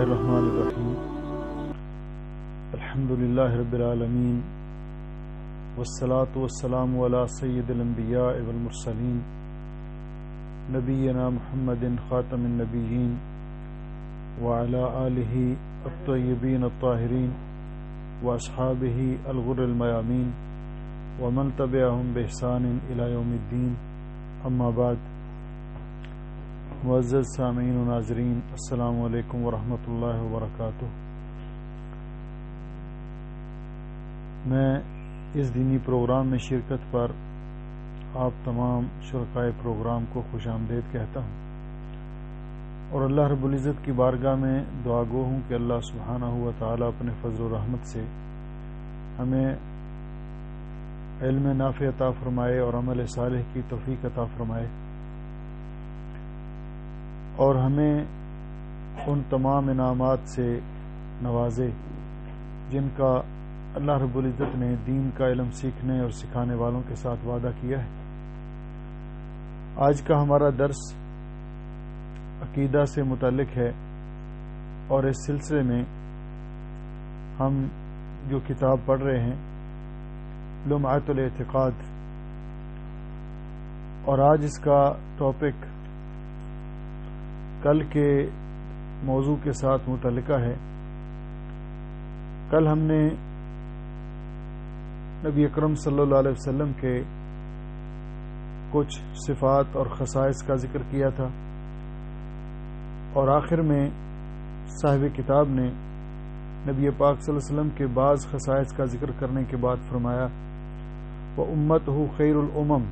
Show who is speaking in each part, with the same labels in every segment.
Speaker 1: الرحمن الرحیم الحمد للہ رب العالمین والصلاة والسلام علی سید الانبیاء والمرسلین نبینا محمد خاتم النبیین وعلی آلہ الطیبین الطاہرین واصحابہ الغر المیامین ومن تبعہم بإحسان الی یوم الدین. اما بعد، معزز سامعین و ناظرین، السلام علیکم ورحمۃ اللہ وبرکاتہ. میں اس دینی پروگرام میں شرکت پر آپ تمام شرکائے پروگرام کو خوش آمدید کہتا ہوں اور اللہ رب العزت کی بارگاہ میں دعا گو ہوں کہ اللہ سبحانہ و تعالی اپنے فضل و رحمت سے ہمیں علم نافع عطا فرمائے اور عمل صالح کی توفیق عطا فرمائے، اور ہمیں ان تمام انعامات سے نوازے جن کا اللہ رب العزت نے دین کا علم سیکھنے اور سکھانے والوں کے ساتھ وعدہ کیا ہے. آج کا ہمارا درس عقیدہ سے متعلق ہے، اور اس سلسلے میں ہم جو کتاب پڑھ رہے ہیں لمعۃ الاعتقاد، اور آج اس کا ٹاپک کل کے موضوع کے ساتھ متعلقہ ہے. کل ہم نے نبی اکرم صلی اللہ علیہ وسلم کے کچھ صفات اور خصائص کا ذکر کیا تھا، اور آخر میں صاحب کتاب نے نبی پاک صلی اللہ علیہ وسلم کے بعض خصائص کا ذکر کرنے کے بعد فرمایا وَأُمَّتُهُ خَيْرُ الْأُمَمِ،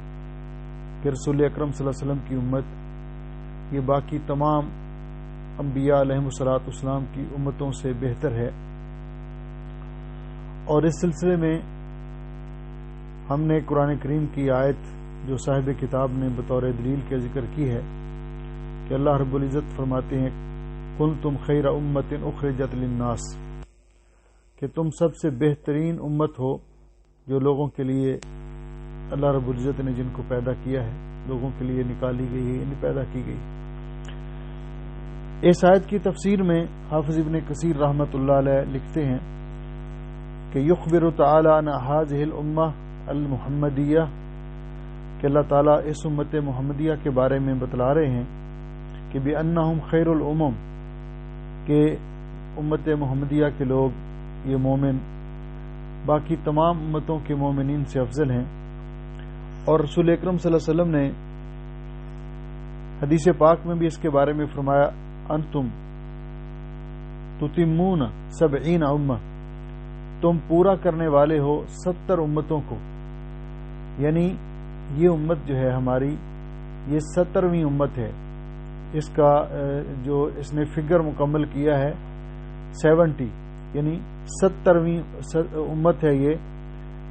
Speaker 1: کہ رسول اکرم صلی اللہ علیہ وسلم کی امت یہ باقی تمام انبیاء علیہم الصلوۃ والسلام کی امتوں سے بہتر ہے. اور اس سلسلے میں ہم نے قرآن کریم کی آیت جو صاحب کتاب نے بطور دلیل کے ذکر کی ہے کہ اللہ رب العزت فرماتے ہیں کنتم خیر امت اخرجت للناس، کہ تم سب سے بہترین امت ہو جو لوگوں کے لیے اللہ رب العزت نے جن کو پیدا کیا ہے، لوگوں کے لیے نکالی گئی ہے، یعنی پیدا کی گئی. اس آیت کی تفسیر میں حافظ ابن کثیر رحمۃ اللہ علیہ لکھتے ہیں کہ یخبر تعالی عن هذه الامہ المحمدیہ، کہ اللہ تعالیٰ اس امت محمدیہ کے بارے میں بتلا رہے ہیں کہ بأنہم خیر الامم، کہ امت محمدیہ کے لوگ یہ مومن باقی تمام امتوں کے مومنین سے افضل ہیں. اور رسول اکرم صلی اللہ علیہ وسلم نے حدیث پاک میں بھی اس کے بارے میں فرمایا انتم تتمون 70 امہ، تم پورا کرنے والے ہو 70 امتوں کو. یعنی یہ امت جو ہے ہماری یہ 70ویں امت ہے. اس کا جو اس نے فگر مکمل کیا ہے 70، یعنی 70ویں امت ہے یہ.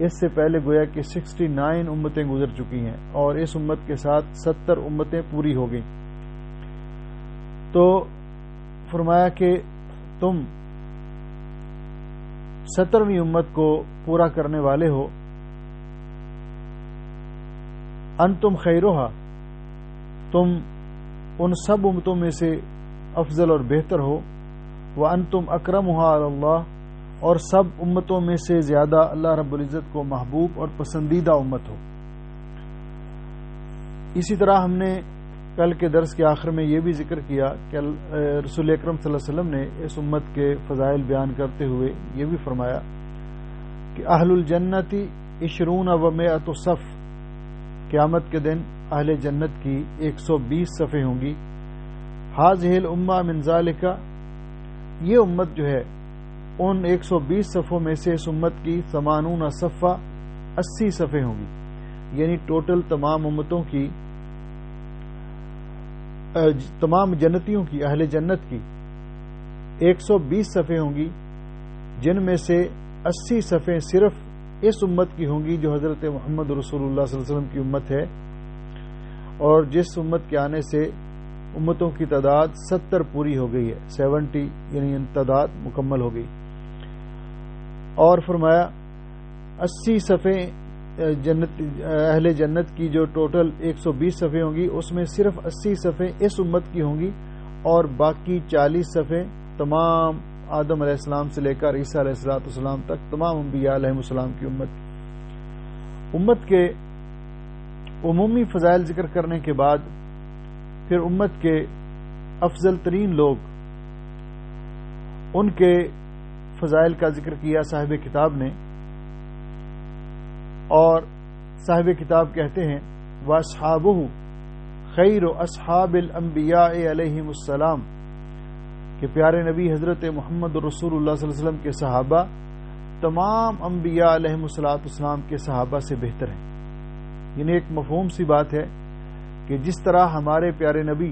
Speaker 1: اس سے پہلے گویا کہ 69 امتیں گزر چکی ہیں، اور اس امت کے ساتھ 70 امتیں پوری ہو گئیں. تو فرمایا کہ تم 70ویں امت کو پورا کرنے والے ہو. انتم خیرھا، تم ان سب امتوں میں سے افضل اور بہتر ہو. وانتم اکرمھا علی اللہ، اور سب امتوں میں سے زیادہ اللہ رب العزت کو محبوب اور پسندیدہ امت ہو. اسی طرح ہم نے کل کے درس کے آخر میں یہ بھی ذکر کیا کہ رسول اکرم صلی اللہ علیہ وسلم نے اس امت کے فضائل بیان کرتے ہوئے یہ بھی فرمایا کہ اہل الجنت 20 و 100 صف، قیامت کے دن اہل جنت کی 120 صفیں ہوں گی. ھذہ الامہ من ذالک، یہ امت جو ہے ان 120 صفوں میں سے اس امت کی 80 صفہ 80 صفیں ہوں گی. یعنی ٹوٹل تمام امتوں کی، تمام جنتیوں کی، اہل جنت کی 120 صفیں ہوں گی، جن میں سے 80 صفیں صرف اس امت کی ہوں گی جو حضرت محمد رسول اللہ صلی اللہ علیہ وسلم کی امت ہے، اور جس امت کے آنے سے امتوں کی تعداد 70 پوری ہو گئی ہے. 70 یعنی تعداد مکمل ہو گئی. اور فرمایا 80 صفیں اہل جنت کی جو ٹوٹل 120 صفیں ہوں گی، اس میں صرف 80 صفیں اس امت کی ہوں گی، اور باقی 40 صفیں تمام آدم علیہ السلام سے لے کر عیسیٰ علیہ السلام تک تمام انبیاء علیہ السلام کی امت کے عمومی فضائل ذکر کرنے کے بعد پھر امت کے افضل ترین لوگ ان کے فضائل کا ذکر کیا صاحب کتاب نے، اور صاحب کتاب کہتے ہیں وَأَصْحَابُهُ خَيْرُ أَصْحَابِ الْأَنْبِيَاءِ عَلَيْهِمُ السَّلَامُ کہ پیارے نبی حضرت محمد رسول اللہ صلی اللہ علیہ وسلم کے صحابہ تمام انبیاء علیہم السلام کے صحابہ سے بہتر ہیں۔ یعنی ایک مفہوم سی بات ہے کہ جس طرح ہمارے پیارے نبی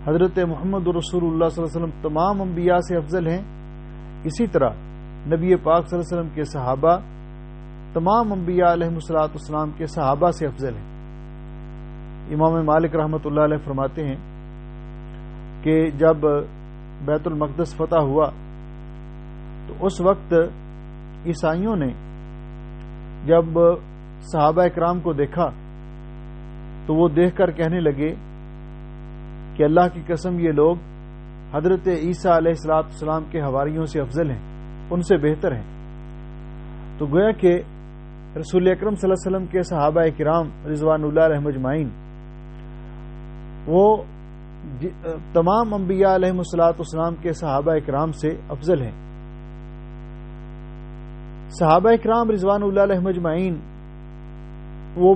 Speaker 1: حضرت محمد رسول اللہ صلی اللہ علیہ وسلم تمام انبیاء سے افضل ہیں، اسی طرح نبی پاک صلی اللہ علیہ وسلم کے صحابہ تمام انبیاء علیہم السلام کے صحابہ سے افضل ہیں۔ امام مالک رحمۃ اللہ علیہ فرماتے ہیں کہ جب بیت المقدس فتح ہوا تو اس وقت عیسائیوں نے جب صحابہ اکرام کو دیکھا تو وہ دیکھ کر کہنے لگے کہ اللہ کی قسم یہ لوگ حضرت عیسیٰ علیہ السلام کے حواریوں سے افضل ہیں، ان سے بہتر ہیں۔ تو گویا کہ رسول اکرم صلی اللہ علیہ وسلم کے صحابہ کرام رضوان اللہ علیہم اجمعین وہ تمام انبیاء علیہم السلام کے صحابہ اکرام سے افضل ہیں۔ صحابہ اکرام رضوان اللہ علیہم اجمعین وہ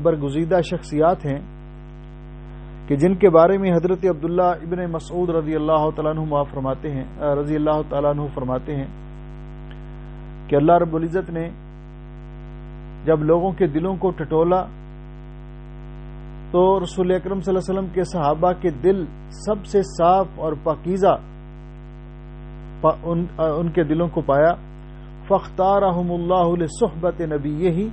Speaker 1: برگزیدہ شخصیات ہیں کہ جن کے بارے میں حضرت عبداللہ ابن مسعود رضی اللہ تعالیٰ عنہ فرماتے ہیں کہ اللہ رب العزت نے جب لوگوں کے دلوں کو ٹٹولا تو رسول اکرم صلی اللہ علیہ وسلم کے صحابہ کے دل سب سے صاف اور پاکیزہ ان کے دلوں کو پایا۔ فاختارہم اللہ لصحبت نبیہ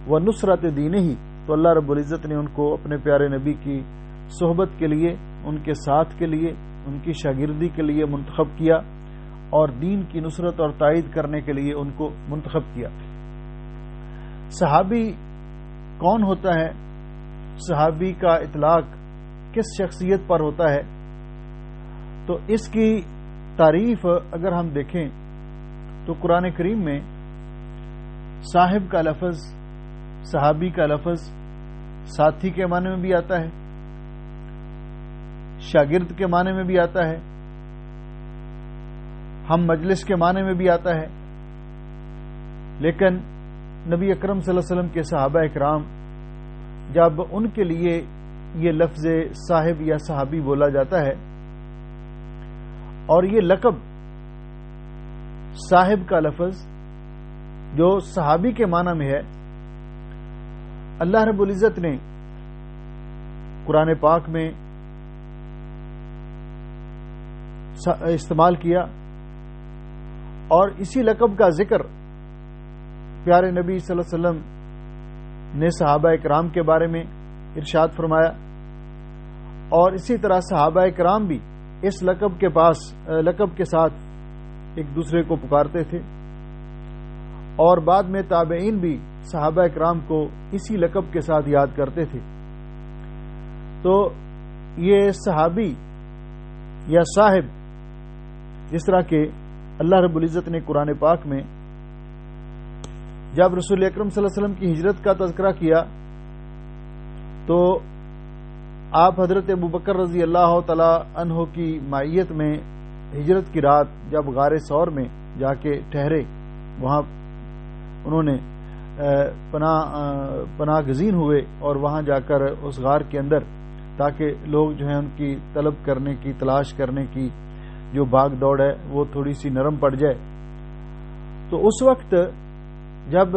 Speaker 1: و نصرت دینہ، تو اللہ رب العزت نے ان کو اپنے پیارے نبی کی صحبت کے لیے، ان کے ساتھ کے لیے، ان کی شاگردی کے لیے منتخب کیا اور دین کی نصرت اور تائید کرنے کے لیے ان کو منتخب کیا۔ صحابی کون ہوتا ہے؟ صحابی کا اطلاق کس شخصیت پر ہوتا ہے؟ تو اس کی تعریف اگر ہم دیکھیں تو قرآن کریم میں صاحب کا لفظ، صحابی کا لفظ ساتھی کے معنی میں بھی آتا ہے، شاگرد کے معنی میں بھی آتا ہے، ہم مجلس کے معنی میں بھی آتا ہے، لیکن نبی اکرم صلی اللہ علیہ وسلم کے صحابہ اکرام جب ان کے لیے یہ لفظ صاحب یا صحابی بولا جاتا ہے اور یہ لقب صاحب کا لفظ جو صحابی کے معنی میں ہے، اللہ رب العزت نے قرآن پاک میں استعمال کیا اور اسی لقب کا ذکر پیارے نبی صلی اللہ علیہ وسلم نے صحابہ اکرام کے بارے میں ارشاد فرمایا، اور اسی طرح صحابہ اکرام بھی اس لقب کے ساتھ ایک دوسرے کو پکارتے تھے، اور بعد میں تابعین بھی صحابہ اکرام کو اسی لقب کے ساتھ یاد کرتے تھے۔ تو یہ صحابی یا صاحب، جس طرح کہ اللہ رب العزت نے قرآن پاک میں جب رسول اکرم صلی اللہ علیہ وسلم کی ہجرت کا تذکرہ کیا تو آپ حضرت ابوبکر رضی اللہ تعالی عنہ کی معیت میں ہجرت کی رات جب غار ثور میں جا کے ٹھہرے، وہاں انہوں نے پناہ گزین ہوئے اور وہاں جا کر اس غار کے اندر، تاکہ لوگ جو ہیں ان کی طلب کرنے کی، تلاش کرنے کی جو بھاگ دوڑ ہے وہ تھوڑی سی نرم پڑ جائے۔ تو اس وقت جب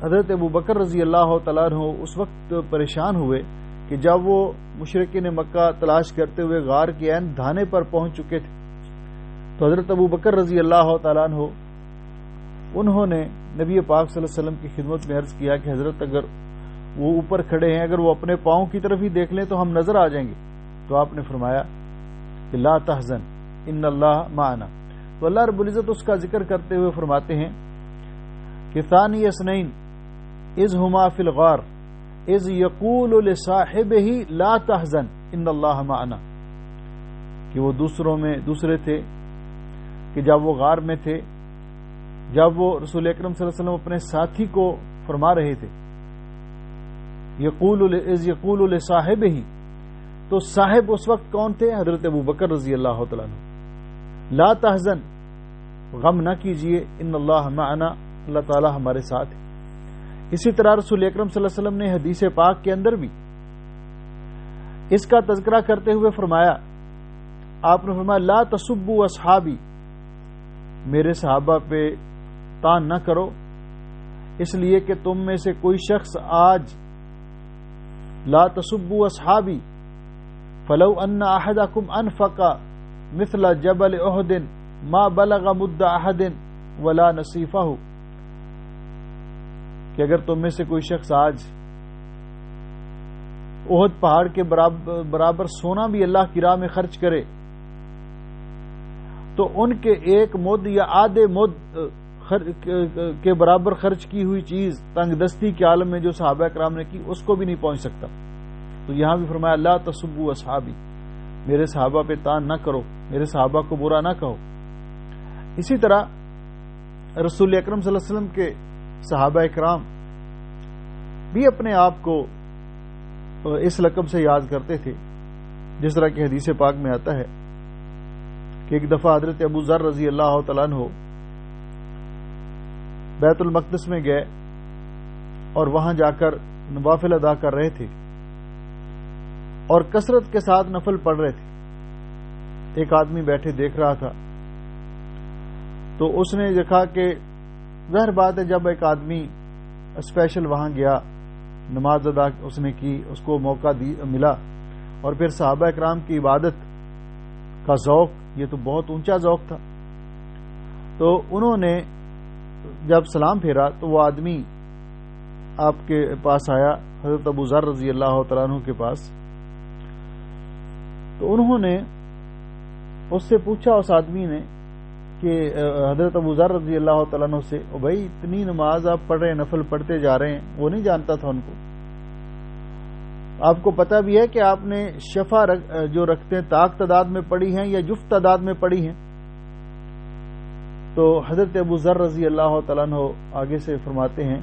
Speaker 1: حضرت ابوبکر رضی اللہ تعالیٰ عنہ اس وقت پریشان ہوئے کہ جب وہ مشرکین مکہ تلاش کرتے ہوئے غار کے عین دھانے پر پہنچ چکے تھے، تو حضرت ابوبکر رضی اللہ تعالیٰ عنہ انہوں نے نبی پاک صلی اللہ علیہ وسلم کی خدمت میں عرض کیا کہ حضرت اگر وہ اوپر کھڑے ہیں، اگر وہ اپنے پاؤں کی طرف ہی دیکھ لیں تو ہم نظر آ جائیں گے۔ تو آپ نے فرمایا کہ لا تحزن ان اللہ معنا۔ تو اللہ رب العزت اس کا ذکر کرتے ہوئے فرماتے ہیں کہ ثانی اثنین اذ ہما فی الغار اذ یقول لصاحبہ لا تحزن ان اللہ معنا، کہ وہ دوسرے تھے کہ جب وہ غار میں تھے، جب وہ رسول اکرم صلی اللہ علیہ وسلم اپنے ساتھی کو فرما رہے تھے یقول لصاحبہ، تو صاحب اس وقت کون تھے؟ حضرت ابو بکر رضی اللہ تعالیٰ عنہ۔ لا تحزن، غم نہ کیجئے، ان اللہ معنا، اللہ تعالیٰ ہمارے ساتھ ہے۔ اسی طرح رسول اکرم صلی اللہ علیہ وسلم نے حدیث پاک کے اندر بھی اس کا تذکرہ کرتے ہوئے فرمایا، آپ نے فرمایا لا تسبوا اصحابی، میرے صحابہ پہ تان نہ کرو، اس لیے کہ تم میں سے کوئی شخص آج لا تسبوا اصحابی فلو ان احدکم انفق مثل جبل احد ما بلغ مد احد ولا نصیفہ، کہ اگر تم میں سے کوئی شخص آج احد پہاڑ کے برابر سونا بھی اللہ کی راہ میں خرچ کرے تو ان کے ایک مد یا آدھے مد کے برابر خرچ کی ہوئی چیز تنگ دستی کے عالم میں جو صحابہ کرام نے کی اس کو بھی نہیں پہنچ سکتا۔ تو یہاں بھی فرمایا لا تسبوا اصحابی، میرے صحابہ پہ تان نہ کرو، میرے صحابہ کو برا نہ کہو۔ اسی طرح رسول اکرم صلی اللہ علیہ وسلم کے صحابہ کرام بھی اپنے آپ کو اس لقب سے یاد کرتے تھے، جس طرح کہ حدیث پاک میں آتا ہے کہ ایک دفعہ حضرت ابو ذر رضی اللہ تعالیٰ عنہ بیت المقدس میں گئے اور وہاں جا کر نوافل ادا کر رہے تھے اور کثرت کے ساتھ نفل پڑھ رہے تھے۔ ایک آدمی بیٹھے دیکھ رہا تھا تو اس نے دیکھا کہ ظاہر بات ہے جب ایک آدمی اسپیشل وہاں گیا، نماز ادا اس نے کی، اس کو موقع ملا، اور پھر صحابہ اکرام کی عبادت کا ذوق، یہ تو بہت اونچا ذوق تھا، تو انہوں نے جب سلام پھیرا تو وہ آدمی آپ کے پاس آیا، حضرت ابو ذر رضی اللہ تعالیٰ عنہ کے پاس، تو انہوں نے اس سے پوچھا، اس آدمی نے، کہ حضرت ابو ذر رضی اللہ تعالیٰ عنہ سے، بھائی اتنی نماز آپ پڑھ رہے ہیں، نفل پڑھتے جا رہے ہیں، وہ نہیں جانتا تھا ان کو، آپ کو پتہ بھی ہے کہ آپ نے شفا جو رکھتے ہیں طاق تعداد میں پڑھی ہیں یا جفت تعداد میں پڑھی ہیں؟ تو حضرت ابو ذر رضی اللہ تعالیٰ عنہ آگے سے فرماتے ہیں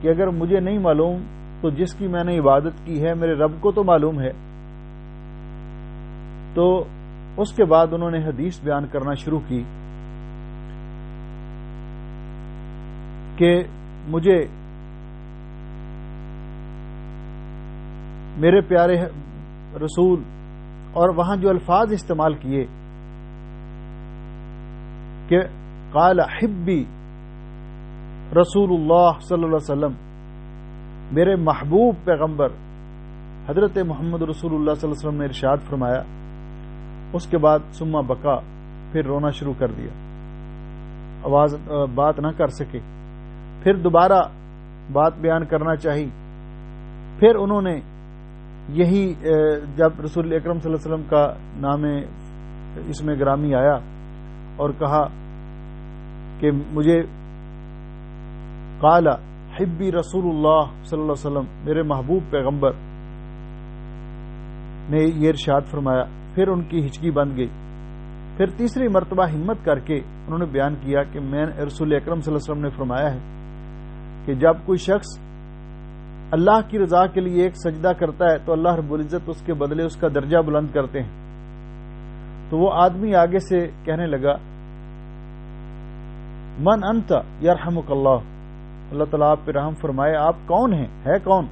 Speaker 1: کہ اگر مجھے نہیں معلوم تو جس کی میں نے عبادت کی ہے میرے رب کو تو معلوم ہے۔ تو اس کے بعد انہوں نے حدیث بیان کرنا شروع کی کہ مجھے میرے پیارے رسول، اور وہاں جو الفاظ استعمال کیے کہ قال حبی رسول اللہ صلی اللہ علیہ وسلم، میرے محبوب پیغمبر حضرت محمد رسول اللہ صلی اللہ علیہ وسلم نے ارشاد فرمایا، اس کے بعد ثم بکا، پھر رونا شروع کر دیا، آواز بات نہ کر سکے، پھر دوبارہ بات بیان کرنا چاہی، پھر انہوں نے یہی جب رسول اکرم صلی اللہ علیہ وسلم کا نام اس میں گرامی آیا اور کہا کہ مجھے قال حبی رسول اللہ صلی اللہ علیہ وسلم، میرے محبوب پیغمبر نے یہ ارشاد فرمایا، پھر ان کی ہچکی بند گئی، پھر تیسری مرتبہ ہمت کر کے انہوں نے بیان کیا کہ میں رسول اکرم صلی اللہ علیہ وسلم نے فرمایا ہے کہ جب کوئی شخص اللہ کی رضا کے لیے ایک سجدہ کرتا ہے تو اللہ رب العزت اس کے بدلے اس کا درجہ بلند کرتے ہیں۔ تو وہ آدمی آگے سے کہنے لگا من انت یرحمک اللہ، اللہ تعالیٰ آپ پہ رحم فرمائے، آپ کون ہیں، ہے کون؟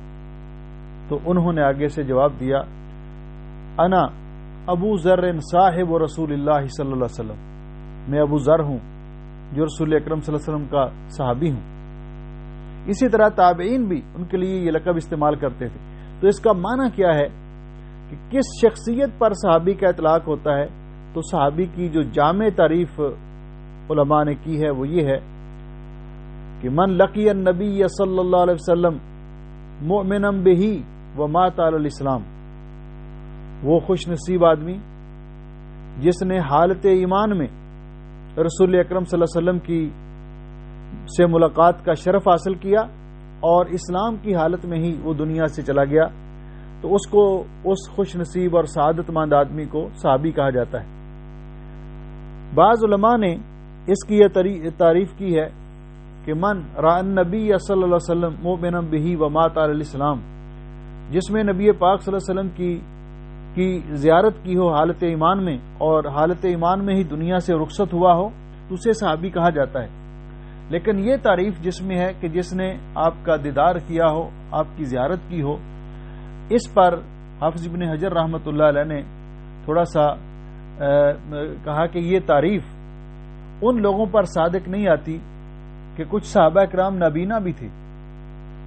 Speaker 1: تو انہوں نے آگے سے جواب دیا انا ابو ذر صاحب رسول اللہ صلی اللہ علیہ وسلم، میں ابو ذر ہوں جو رسول اکرم صلی اللہ علیہ وسلم کا صحابی ہوں۔ اسی طرح تابعین بھی ان کے لیے یہ لقب استعمال کرتے تھے۔ تو اس کا معنی کیا ہے کہ کس شخصیت پر صحابی کا اطلاق ہوتا ہے؟ تو صحابی کی جو جامع تعریف علماء نے کی ہے وہ یہ ہے کہ من لقی النبی صلی اللہ علیہ وسلم مؤمنا بہ ومات علی الاسلام، وہ خوش نصیب آدمی جس نے حالت ایمان میں رسول اکرم صلی اللہ علیہ وسلم کی سے ملاقات کا شرف حاصل کیا اور اسلام کی حالت میں ہی وہ دنیا سے چلا گیا۔ تو اس کو اس خوش نصیب اور سعادت مند آدمی کو صحابی کہا جاتا ہے۔ بعض علماء نے اس کی یہ تعریف کی ہے کہ من رأى النبی صلی اللہ علیہ وسلم مؤمنا بہ ومات علی الاسلام، جس میں نبی پاک صلی اللہ علیہ وسلم کی زیارت کی ہو حالت ایمان میں اور حالت ایمان میں ہی دنیا سے رخصت ہوا ہو تو اسے صحابی کہا جاتا ہے۔ لیکن یہ تعریف جس میں ہے کہ جس نے آپ کا دیدار کیا ہو، آپ کی زیارت کی ہو، اس پر حافظ ابن حجر رحمۃ اللہ علیہ نے تھوڑا سا کہا کہ یہ تعریف ان لوگوں پر صادق نہیں آتی کہ کچھ صحابہ کرام نابینا بھی تھے،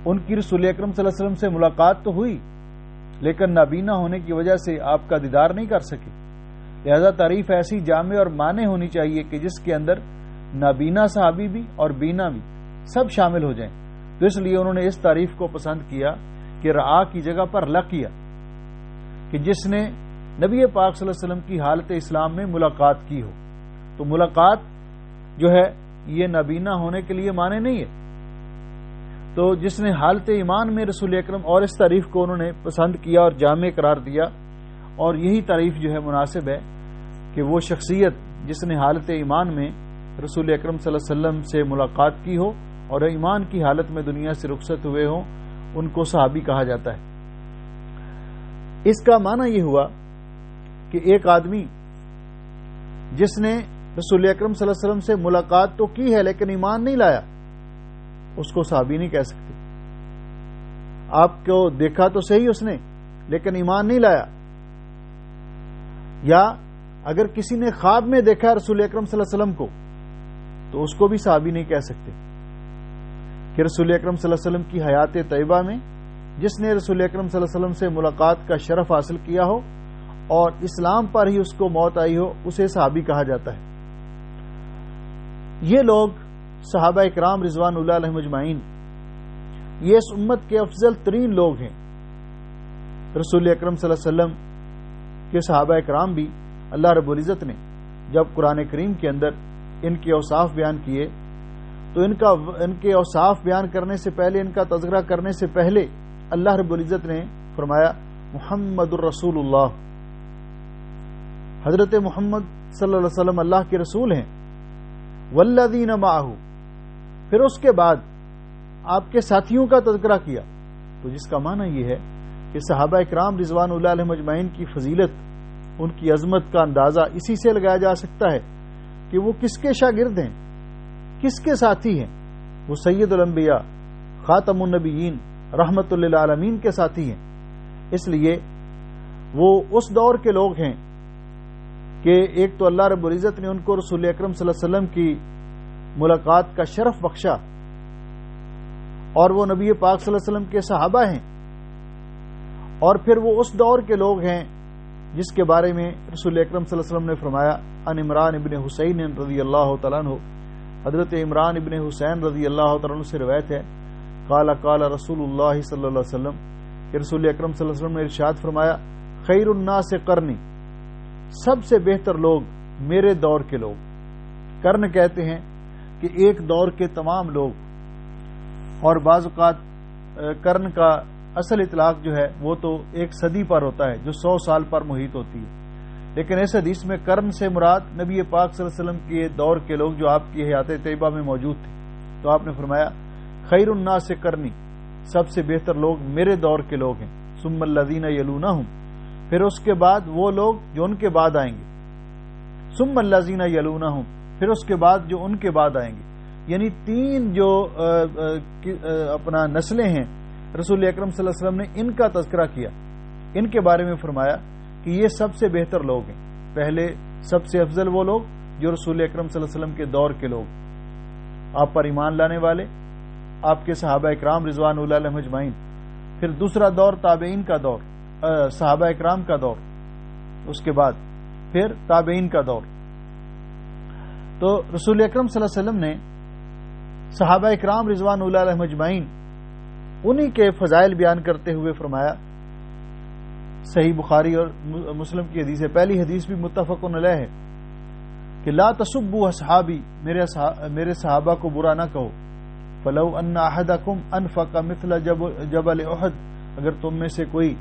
Speaker 1: ان کی رسول اکرم صلی اللہ علیہ وسلم سے ملاقات تو ہوئی لیکن نابینا ہونے کی وجہ سے آپ کا دیدار نہیں کر سکے، لہذا تعریف ایسی جامع اور معنی ہونی چاہیے کہ جس کے اندر نابینا صحابی بھی اور بینا بھی سب شامل ہو جائیں۔ تو اس لیے انہوں نے اس تعریف کو پسند کیا کہ رعا کی جگہ پر لقیہ، کہ جس نے نبی پاک صلی اللہ علیہ وسلم کی حالت اسلام میں ملاقات کی ہو۔ تو ملاقات جو ہے یہ نابینا ہونے کے لیے معنی نہیں ہے، تو جس نے حالت ایمان میں رسول اکرم، اور اس تعریف کو انہوں نے پسند کیا اور جامع قرار دیا، اور یہی تعریف جو ہے مناسب ہے کہ وہ شخصیت جس نے حالت ایمان میں رسول اکرم صلی اللہ علیہ وسلم سے ملاقات کی ہو اور ایمان کی حالت میں دنیا سے رخصت ہوئے ہوں، ان کو صحابی کہا جاتا ہے۔ اس کا معنی یہ ہوا کہ ایک آدمی جس نے رسول اکرم صلی اللہ علیہ وسلم سے ملاقات تو کی ہے لیکن ایمان نہیں لایا، اس کو صحابی نہیں کہہ سکتے۔ آپ کو دیکھا تو صحیح اس نے لیکن ایمان نہیں لایا، یا اگر کسی نے خواب میں دیکھا رسول اکرم صلی اللہ علیہ وسلم کو تو اس کو بھی صحابی نہیں کہہ سکتے کہ رسول اکرم صلی اللہ علیہ وسلم کی حیات طیبہ میں جس نے رسول اکرم صلی اللہ علیہ وسلم سے ملاقات کا شرف حاصل کیا ہو اور اسلام پر ہی اس کو موت آئی ہو، اسے صحابی کہا جاتا ہے۔ یہ لوگ صحابہ اکرام رضوان اللہ علیہم اجمعین یہ اس امت کے افضل ترین لوگ ہیں۔ رسول اکرم صلی اللہ علیہ وسلم کے صحابہ اکرام بھی اللہ رب العزت نے جب قرآن کریم کے اندر ان کے اوصاف بیان کیے تو ان کے اوصاف بیان کرنے سے پہلے، ان کا تذکرہ کرنے سے پہلے اللہ رب العزت نے فرمایا محمد الرسول اللہ، حضرت محمد صلی اللہ علیہ وسلم اللہ کے رسول ہیں، والذین معہ، پھر اس کے بعد آپ کے ساتھیوں کا تذکرہ کیا۔ تو جس کا معنی یہ ہے کہ صحابہ اکرام رضوان اللہ علیہم اجمعین کی فضیلت، ان کی عظمت کا اندازہ اسی سے لگایا جا سکتا ہے کہ وہ کس کے شاگرد ہیں، کس کے ساتھی ہیں۔ وہ سید الانبیاء، خاتم النبیین، رحمت للعالمین کے ساتھی ہیں۔ اس لیے وہ اس دور کے لوگ ہیں کہ ایک تو اللہ رب العزت نے ان کو رسول اکرم صلی اللہ علیہ وسلم کی ملاقات کا شرف بخشا، اور وہ نبی پاک صلی اللہ علیہ وسلم کے صحابہ ہیں، اور پھر وہ اس دور کے لوگ ہیں جس کے بارے میں رسول اکرم صلی اللہ علیہ وسلم نے فرمایا ان عمران ابن حسین رضی اللہ تعالیٰ عنہ، حضرت عمران ابن حسین رضی اللہ تعالیٰ عنہ سے روایت ہے، قال قال رسول اللہ صلی اللہ علیہ وسلم، کہ رسول اکرم صلی اللہ علیہ وسلم نے ارشاد فرمایا خیر الناس قرنی، سب سے بہتر لوگ میرے دور کے لوگ۔ قرن کہتے ہیں کہ ایک دور کے تمام لوگ، اور بعض اوقات قرن کا اصل اطلاق جو ہے وہ تو ایک صدی پر ہوتا ہے جو 100 سال پر محیط ہوتی ہے، لیکن اس حدیث میں قرن سے مراد نبی پاک صلی اللہ علیہ وسلم کے دور کے لوگ جو آپ کی حیات طیبہ میں موجود تھے۔ تو آپ نے فرمایا خیر الناس قرنی، سب سے بہتر لوگ میرے دور کے لوگ ہیں، ثم الذین یلونہم، پھر اس کے بعد وہ لوگ جو ان کے بعد آئیں گے، ثم الذین یلونہم، پھر اس کے بعد جو ان کے بعد آئیں گے، یعنی تین جو اپنا نسلیں ہیں رسول اکرم صلی اللہ علیہ وسلم نے ان کا تذکرہ کیا، ان کے بارے میں فرمایا کہ یہ سب سے بہتر لوگ ہیں۔ پہلے سب سے افضل وہ لوگ جو رسول اکرم صلی اللہ علیہ وسلم کے دور کے لوگ، آپ پر ایمان لانے والے، آپ کے صحابہ اکرام رضوان اللہ علیہم اجمعین۔ پھر دوسرا دور تابعین کا دور، صحابہ اکرام کا دور، اس کے بعد پھر تابعین کا دور۔ تو رسول اکرم صلی اللہ علیہ وسلم نے صحابہ اکرام رضوان اللہ علیہم اجمعین انہی کے فضائل بیان کرتے ہوئے فرمایا، صحیح بخاری اور مسلم کی حدیث ہے، پہلی حدیث بھی متفق علیہ ہے کہ لا تسبوا اصحابی، میرے صحابہ کو برا نہ کہو، فلو ان احدکم انفق مثل جبل احد، اگر تم میں سے کوئی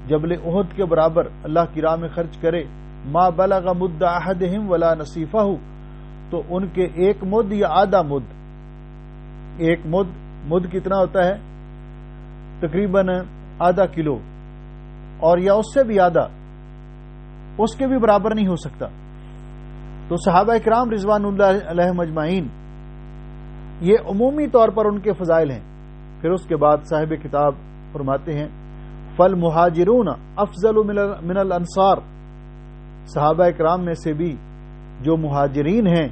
Speaker 1: جبل احد کے برابر اللہ کی راہ میں خرچ کرے، ما بلغ مد احدہم ولا نصیفہ، تو ان کے ایک مد یا آدھا مد، ایک مد کتنا ہوتا ہے؟ تقریباً آدھا کلو، اور یا اس سے بھی آدھا، اس کے بھی برابر نہیں ہو سکتا۔ تو صحابہ اکرام رضوان اللہ علیہم اجمعین، یہ عمومی طور پر ان کے فضائل ہیں۔ پھر اس کے بعد صاحب کتاب فرماتے ہیں فالمہاجرون افضل من الانصار، صحابہ اکرام میں سے بھی جو مہاجرین ہیں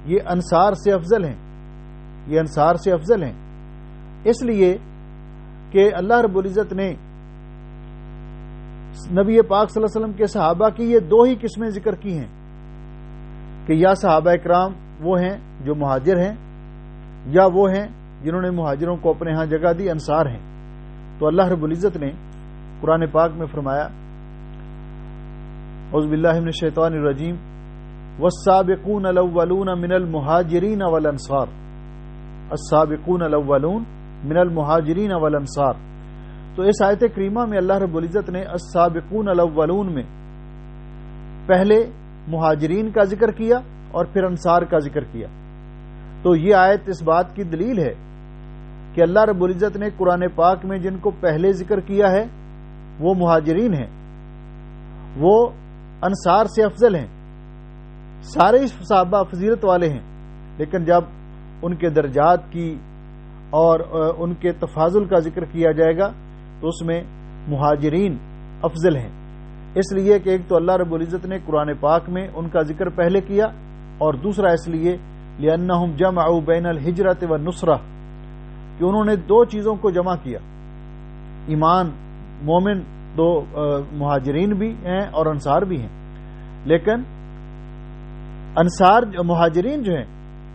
Speaker 1: یہ انصار سے افضل ہیں، یہ انصار سے افضل ہیں، اس لیے کہ اللہ رب العزت نے نبی پاک صلی اللہ علیہ وسلم کے صحابہ کی یہ دو ہی قسمیں ذکر کی ہیں کہ یا صحابہ اکرام وہ ہیں جو مہاجر ہیں، یا وہ ہیں جنہوں نے مہاجروں کو اپنے ہاں جگہ دی، انصار ہیں۔ تو اللہ رب العزت نے قرآن پاک میں فرمایا اعوذ باللہ من الشیطان الرجیم والسابقون الاولون من المہاجرین والانصار، السابقون الاولون من المہاجرین والانصار۔ تو اس آیت کریمہ میں اللہ رب العزت نے السابقون الاولون میں پہلے مہاجرین کا ذکر کیا اور پھر انصار کا ذکر کیا۔ تو یہ آیت اس بات کی دلیل ہے کہ اللہ رب العزت نے قرآن پاک میں جن کو پہلے ذکر کیا ہے وہ مہاجرین ہیں، وہ انصار سے افضل ہیں، سارے صحابہ فضیلت والے ہیں، لیکن جب ان کے درجات کی اور ان کے تفاضل کا ذکر کیا جائے گا تو اس میں مہاجرین افضل ہیں، اس لیے کہ ایک تو اللہ رب العزت نے قرآن پاک میں ان کا ذکر پہلے کیا، اور دوسرا اس لیے لأنہم جمعوا بین الہجرۃ والنصرہ، کہ انہوں نے دو چیزوں کو جمع کیا، ایمان، مومن تو مہاجرین بھی ہیں اور انصار بھی ہیں، لیکن انصار مہاجرین جو ہیں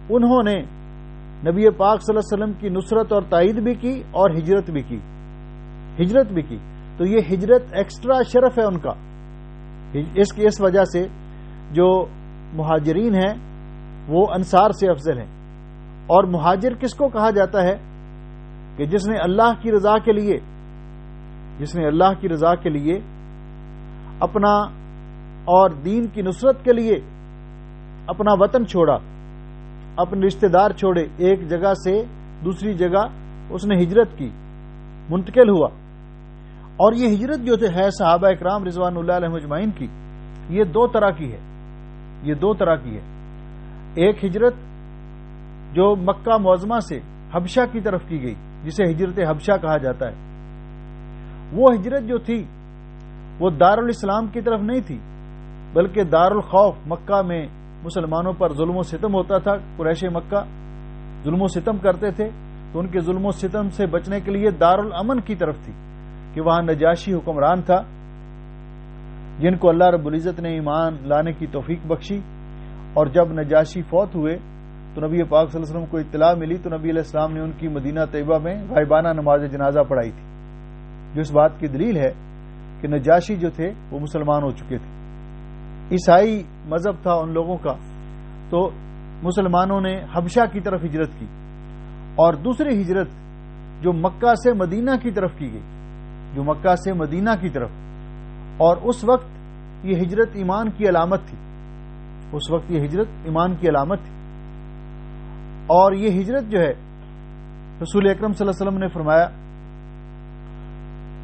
Speaker 1: انہوں نے نبی پاک صلی اللہ علیہ وسلم کی نصرت اور تائید بھی کی اور ہجرت بھی کی، تو یہ ہجرت ایکسٹرا شرف ہے ان کا، اس وجہ سے جو مہاجرین ہیں وہ انصار سے افضل ہیں۔ اور مہاجر کس کو کہا جاتا ہے؟ کہ جس نے اللہ کی رضا کے لیے اپنا اور دین کی نصرت کے لیے اپنا وطن چھوڑا، اپنے رشتہ دار چھوڑے، ایک جگہ سے دوسری جگہ اس نے ہجرت کی، منتقل ہوا۔ اور یہ ہجرت جو ہے صحابہ اکرام رضوان اللہ علیہم اجمعین کی، یہ دو طرح کی ہے۔ ایک ہجرت جو مکہ معظمہ سے حبشہ کی طرف کی گئی، جسے ہجرت حبشہ کہا جاتا ہے، وہ ہجرت جو تھی وہ دارالاسلام کی طرف نہیں تھی، بلکہ دارالخوف، مکہ میں مسلمانوں پر ظلم و ستم ہوتا تھا، قریش مکہ ظلم و ستم کرتے تھے، تو ان کے ظلم و ستم سے بچنے کے لیے دارالامن کی طرف تھی کہ وہاں نجاشی حکمران تھا، جن کو اللہ رب العزت نے ایمان لانے کی توفیق بخشی۔ اور جب نجاشی فوت ہوئے تو نبی پاک صلی اللہ علیہ وسلم کو اطلاع ملی تو نبی علیہ السلام نے ان کی مدینہ طیبہ میں غائبانہ نماز جنازہ پڑھائی تھی، جو اس بات کی دلیل ہے کہ نجاشی جو تھے وہ مسلمان ہو چکے تھے۔ عیسائی مذہب تھا ان لوگوں کا، تو مسلمانوں نے حبشہ کی طرف ہجرت کی۔ اور دوسری ہجرت جو مکہ سے مدینہ کی طرف کی گئی، اور اس وقت یہ ہجرت ایمان کی علامت تھی، اور یہ ہجرت جو ہے رسول اکرم صلی اللہ علیہ وسلم نے فرمایا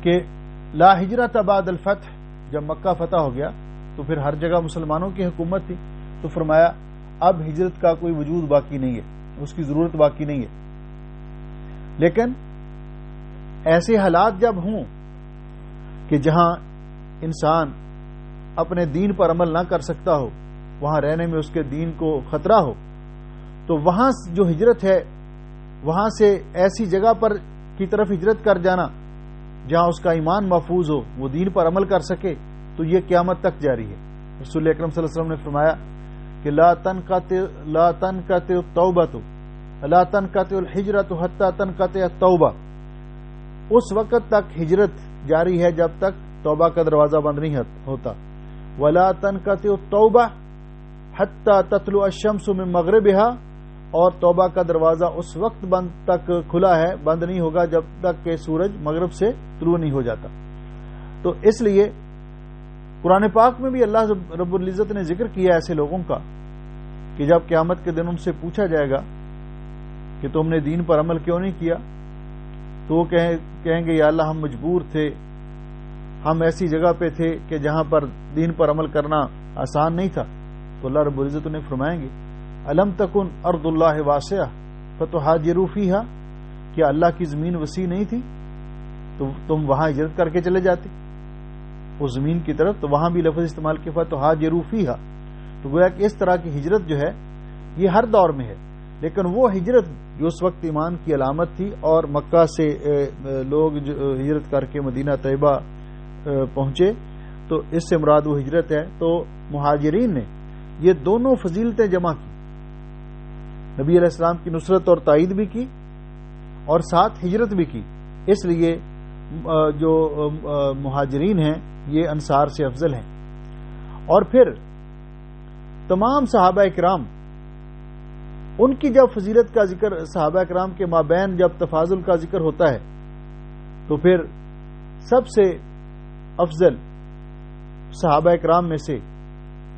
Speaker 1: کہ لا ہجرت بعد الفتح، جب مکہ فتح ہو گیا تو پھر ہر جگہ مسلمانوں کی حکومت تھی، تو فرمایا اب ہجرت کا کوئی وجود باقی نہیں ہے، اس کی ضرورت باقی نہیں ہے۔ لیکن ایسے حالات جب ہوں کہ جہاں انسان اپنے دین پر عمل نہ کر سکتا ہو، وہاں رہنے میں اس کے دین کو خطرہ ہو، تو وہاں جو ہجرت ہے، وہاں سے ایسی جگہ پر کی طرف ہجرت کر جانا جہاں اس کا ایمان محفوظ ہو، وہ دین پر عمل کر سکے، تو یہ قیامت تک جاری ہے۔ رسول اکرم صلی اللہ علیہ وسلم نے فرمایا کہ لا تنقطع الحجرۃ حتی تنقطع التوبہ، اس وقت تک ہجرت جاری ہے جب تک توبہ کا دروازہ بند نہیں ہوتا۔ ولا تنقطع التوبہ حتی تطلع الشمس من مغربها، اور توبہ کا دروازہ اس وقت بند نہیں ہوگا جب تک کہ سورج مغرب سے طلوع نہیں ہو جاتا۔ تو اس لیے قرآن پاک میں بھی اللہ رب العزت نے ذکر کیا ایسے لوگوں کا کہ جب قیامت کے دن ان سے پوچھا جائے گا کہ تم نے دین پر عمل کیوں نہیں کیا، تو وہ کہیں گے یا اللہ ہم مجبور تھے، ہم ایسی جگہ پہ تھے کہ جہاں پر دین پر عمل کرنا آسان نہیں تھا. تو اللہ رب العزت انہیں فرمائیں گے الم تکن ارض اللہ واسعہ فتہاجروا فیہا، کیا اللہ کی زمین وسیع نہیں تھی تو تم وہاں ہجرت کر کے چلے جاتے اس زمین کی طرف. تو وہاں بھی لفظ استعمال کیا فتہاجروا فیہا. تو گویا کہ اس طرح کی ہجرت جو ہے یہ ہر دور میں ہے، لیکن وہ ہجرت جو اس وقت ایمان کی علامت تھی اور مکہ سے لوگ ہجرت کر کے مدینہ طیبہ پہنچے، تو اس سے مراد وہ ہجرت ہے. تو مہاجرین نے یہ دونوں فضیلتیں جمع کی، نبی علیہ السلام کی نصرت اور تائید بھی کی اور ساتھ ہجرت بھی کی. اس لیے جو مہاجرین ہیں یہ انصار سے افضل ہیں. اور پھر تمام صحابہ کرام ان کی جب فضیلت کا ذکر صحابہ کرام کے مابین جب تفاضل کا ذکر ہوتا ہے تو پھر سب سے افضل صحابہ کرام میں سے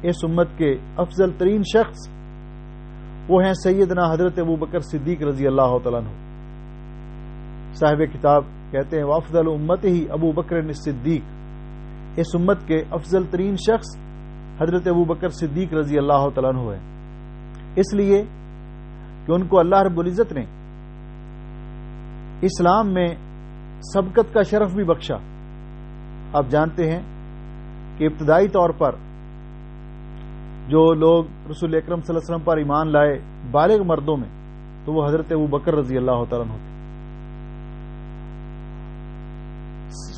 Speaker 1: اس امت کے افضل ترین شخص وہ ہیں سیدنا حضرت ابو بکر صدیق رضی اللہ تعالیٰ عنہ. صاحب کتاب کہتے ہیں وافضل امت ہی ابو بکر صدیق، اس امت کے افضل ترین شخص حضرت ابو بکر صدیق رضی اللہ تعالیٰ عنہ ہے، اس لیے کہ ان کو اللہ رب العزت نے اسلام میں سبقت کا شرف بھی بخشا. آپ جانتے ہیں کہ ابتدائی طور پر جو لوگ رسول اکرم صلی اللہ علیہ وسلم پر ایمان لائے بالغ مردوں میں تو وہ حضرت ابو بکر رضی اللہ تعالیٰ عنہ تھے.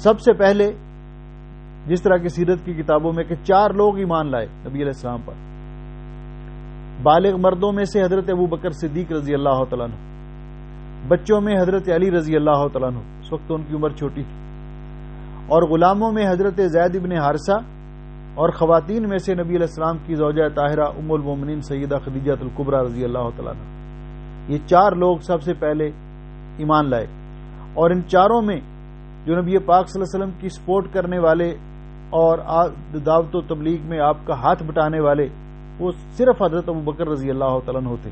Speaker 1: سب سے پہلے جس طرح کی سیرت کی کتابوں میں کہ 4 لوگ ایمان لائے نبی علیہ السلام پر، بالغ مردوں میں سے حضرت ابو بکر صدیق رضی اللہ تعالیٰ عنہ، بچوں میں حضرت علی رضی اللہ تعالیٰ عنہ، اس وقت ان کی عمر چھوٹی تھی، اور غلاموں میں حضرت زید ابن حارثہ، اور خواتین میں سے نبی علیہ السلام کی زوجہ طاہرہ ام المومنین سیدہ خدیجہ الکبریٰ رضی اللہ تعالیٰ عنہ. یہ 4 لوگ سب سے پہلے ایمان لائے، اور ان چاروں میں جو نبی پاک صلی اللہ علیہ وسلم کی سپورٹ کرنے والے اور دعوت و تبلیغ میں آپ کا ہاتھ بٹانے والے وہ صرف حضرت ابو بکر رضی اللہ تعالیٰ عنہ تھے.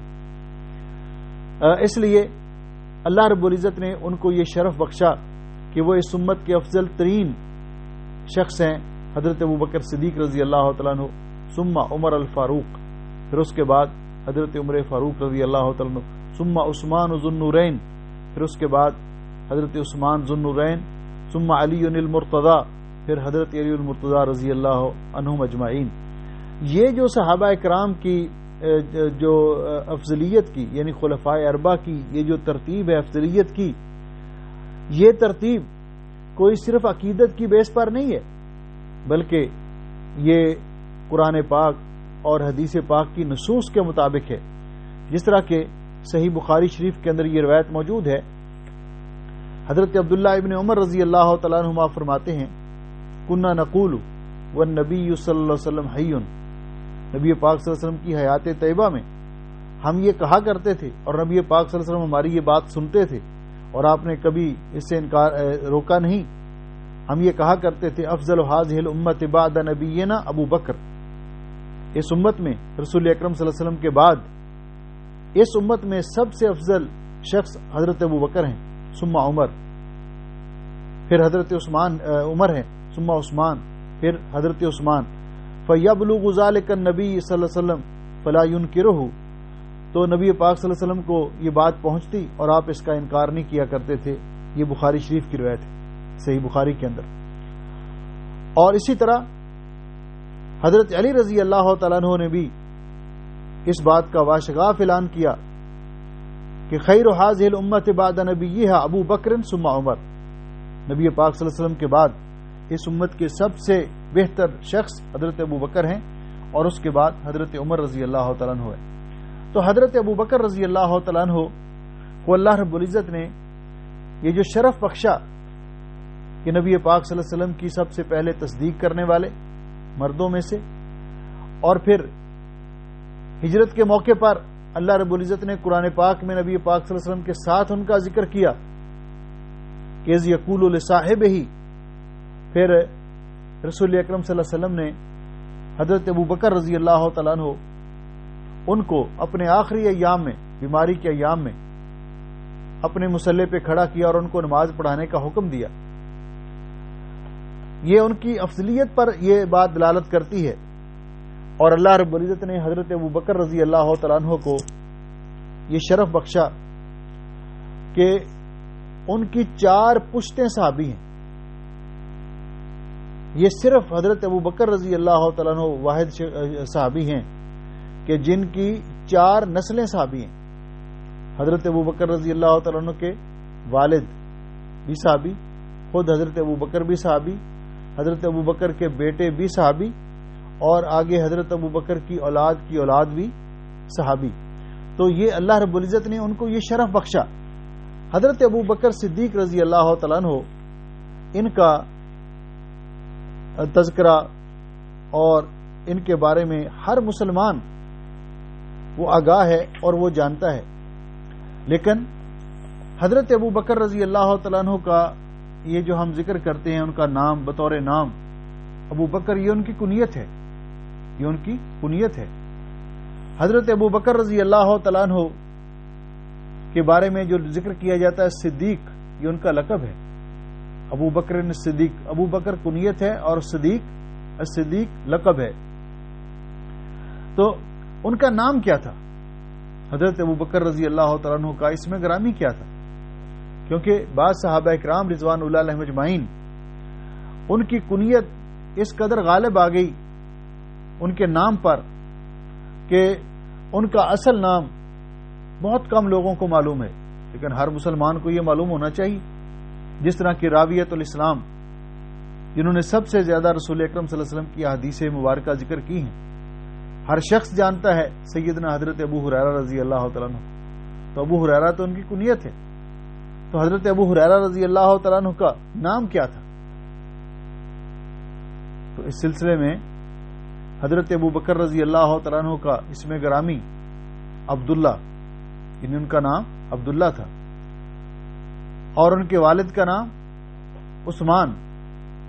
Speaker 1: اس لیے اللہ رب العزت نے ان کو یہ شرف بخشا کہ وہ اس امت کے افضل ترین شخص ہیں حضرت ابو بکر صدیق رضی اللہ تعالیٰ عنہ، ثم عمر الفاروق، پھر اس کے بعد حضرت عمر فاروق رضی اللہ تعالیٰ عنہ، ثم عثمان ذو النورین، پھر اس کے بعد حضرت عثمان ذو النورین، ثم علی المرتضی، پھر حضرت علی المرتضی رضی اللہ عنہم اجمعین. یہ جو صحابہ کرام کی جو افضلیت کی یعنی خلفائے اربعہ کی یہ جو ترتیب ہے افضلیت کی، یہ ترتیب کوئی صرف عقیدت کی بیس پر نہیں ہے، بلکہ یہ قرآن پاک اور حدیث پاک کی نصوص کے مطابق ہے. جس طرح کہ صحیح بخاری شریف کے اندر یہ روایت موجود ہے، حضرت عبداللہ ابن عمر رضی اللہ تعالیٰ عنہما فرماتے ہیں کننا نقول والنبی صلی اللہ علیہ وسلم حی، نبی پاک صلی اللہ علیہ وسلم کی حیات طیبہ میں ہم یہ کہا کرتے تھے اور نبی پاک صلی اللہ علیہ وسلم ہماری یہ بات سنتے تھے اور آپ نے کبھی اس سے روکا نہیں. ہم یہ کہا کرتے تھے افضل هذه الامت بعد نبینا ابو بکر، اس امت میں رسول اکرم صلی اللہ علیہ وسلم کے بعد اس امت میں سب سے افضل شخص حضرت ابو بکر ہیں، ثم عمر، پھر حضرت عمر ہیں، ثم عثمان، پھر حضرت عثمان. فیبلغ ذلک النبی صلی اللہ علیہ وسلم فلا ینکرہ، تو نبی پاک صلی اللہ علیہ وسلم کو یہ بات پہنچتی اور آپ اس کا انکار نہیں کیا کرتے تھے. یہ بخاری شریف کی روایت ہے صحیح بخاری کے اندر. اور اسی طرح حضرت علی رضی اللہ تعالیٰ عنہ نے بھی اس بات کا واشگاف اعلان کیا کہ خیر هذه الامت بعد نبیہا ابو بکر ثم عمر، نبی پاک صلی اللہ علیہ وسلم کے بعد اس امت کے سب سے بہتر شخص حضرت ابو بکر ہیں اور اس کے بعد حضرت عمر رضی اللہ تعالیٰ عنہ ہے. تو حضرت ابو بکر رضی اللہ تعالیٰ عنہ کو اللہ رب العزت نے یہ جو شرف بخشا کہ نبی پاک صلی اللہ علیہ وسلم کی سب سے پہلے تصدیق کرنے والے مردوں میں سے، اور پھر ہجرت کے موقع پر اللہ رب العزت نے قرآن پاک میں نبی پاک صلی اللہ علیہ وسلم کے ساتھ ان کا ذکر کیا کہ اذ یقول لصاحبہ، پھر رسول اکرم صلی اللہ علیہ وسلم نے حضرت ابو بکر رضی اللہ تعالیٰ عنہ ان کو اپنے آخری ایام میں، بیماری کے ایام میں اپنے مصلی پہ کھڑا کیا اور ان کو نماز پڑھانے کا حکم دیا. یہ ان کی افضلیت پر یہ بات دلالت کرتی ہے. اور اللہ رب العزت نے حضرت ابو بکر رضی اللہ تعالیٰ عنہ کو یہ شرف بخشا کہ ان کی 4 پشتیں صحابی ہیں. یہ صرف حضرت ابو بکر رضی اللہ تعالیٰ عنہ واحد صحابی ہیں کہ جن کی 4 نسلیں صحابی ہیں. حضرت ابو بکر رضی اللہ تعالیٰ عنہ کے والد بھی صحابی، خود حضرت ابو بکر بھی صحابی، حضرت ابو بکر کے بیٹے بھی صحابی، اور آگے حضرت ابو بکر کی اولاد بھی صحابی. تو یہ اللہ رب العزت نے ان کو یہ شرف بخشا. حضرت ابو بکر صدیق رضی اللہ تعالیٰ عنہ ان کا تذکرہ اور ان کے بارے میں ہر مسلمان وہ آگاہ ہے اور وہ جانتا ہے. لیکن حضرت ابو بکر رضی اللہ تعالیٰ عنہ کا یہ جو ہم ذکر کرتے ہیں ان کا نام بطور نام ابو بکر، یہ ان کی کنیت ہے، یہ ان کی کنیت ہے. حضرت ابو بکر رضی اللہ تعالیٰ عنہ کے بارے میں جو ذکر کیا جاتا ہے صدیق، یہ ان کا لقب ہے. ابو بکر صدیق، ابو بکر کنیت ہے اور صدیق لقب ہے. تو ان کا نام کیا تھا؟ حضرت ابو بکر رضی اللہ تعالیٰ عنہ کا اسم گرامی کیا تھا؟ کیونکہ بعض صحابہ اکرام رضوان اللہ علیہم اجمعین ان کی کنیت اس قدر غالب آ گئی ان کے نام پر کہ ان کا اصل نام بہت کم لوگوں کو معلوم ہے، لیکن ہر مسلمان کو یہ معلوم ہونا چاہیے. جس طرح کی راویۃ الاسلام، جنہوں نے سب سے زیادہ رسول اکرم صلی اللہ علیہ وسلم کی احادیث مبارکہ ذکر کی ہیں، ہر شخص جانتا ہے سیدنا حضرت ابو ہریرہ رضی اللہ تعالیٰ عنہ. تو ابو ہریرہ تو ان کی کنیت ہے. تو حضرت ابو ہریرہ رضی اللہ تعالیٰ عنہ کا نام کیا تھا؟ تو اس سلسلے میں حضرت ابو بکر رضی اللہ تعالیٰ عنہ کا اسم گرامی عبداللہ، یعنی ان کا نام عبداللہ تھا، اور ان کے والد کا نام عثمان،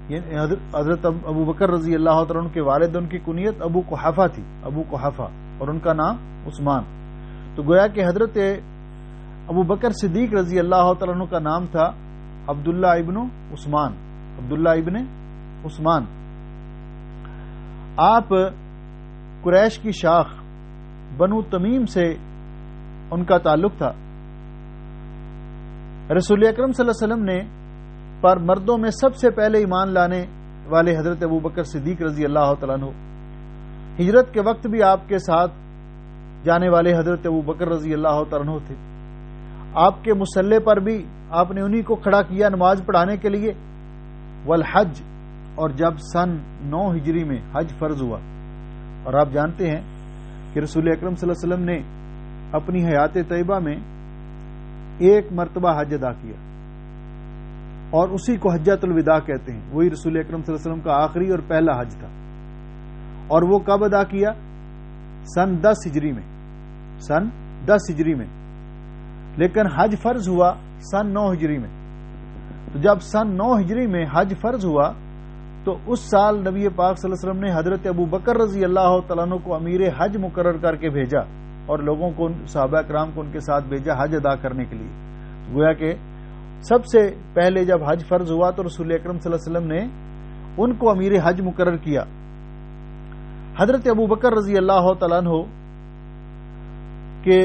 Speaker 1: یعنی حضرت ابو بکر رضی اللہ تعالیٰ عنہ کے والد ان کی کنیت ابو قحافہ تھی، ابو قحافہ، اور ان کا نام عثمان. تو گویا کہ حضرت ابو بکر صدیق رضی اللہ تعالیٰ عنہ کا نام تھا عبداللہ ابن عثمان، عبداللہ ابن عثمان. آپ قریش کی شاخ بنو تمیم سے ان کا تعلق تھا. رسول اکرم صلی اللہ علیہ وسلم نے پر مردوں میں سب سے پہلے ایمان لانے والے حضرت ابو بکر صدیق رضی اللہ تعالیٰ عنہ، ہجرت کے وقت بھی آپ کے ساتھ جانے والے حضرت ابو بکر رضی اللہ تعالیٰ عنہ تھے. آپ کے مصلی پر بھی آپ نے انہی کو کھڑا کیا نماز پڑھانے کے لیے. والحج، اور جب سن 9 ہجری میں حج فرض ہوا، اور آپ جانتے ہیں کہ رسول اکرم صلی اللہ علیہ وسلم نے اپنی حیات طیبہ میں 1 مرتبہ حج ادا کیا، اور اسی کو حجۃ الوداع کہتے ہیں. وہی رسول اکرم صلی اللہ علیہ وسلم کا آخری اور پہلا حج تھا. اور وہ کب ادا کیا؟ سن 10 ہجری میں، سن 10 ہجری میں. لیکن حج فرض ہوا سن 9 ہجری میں. تو جب سن 9 ہجری میں حج فرض ہوا تو اس سال نبی پاک صلی اللہ علیہ وسلم نے حضرت ابو بکر رضی اللہ تعالیٰ عنہ کو امیر حج مقرر کر کے بھیجا، اور لوگوں کو، صحابہ کرام کو ان کے ساتھ بھیجا حج ادا کرنے کے لیے. گویا کہ سب سے پہلے جب حج فرض ہوا تو رسول اکرم صلی اللہ علیہ وسلم نے ان کو امیر حج مقرر کیا. حضرت ابو بکر رضی اللہ تعالیٰ عنہ کے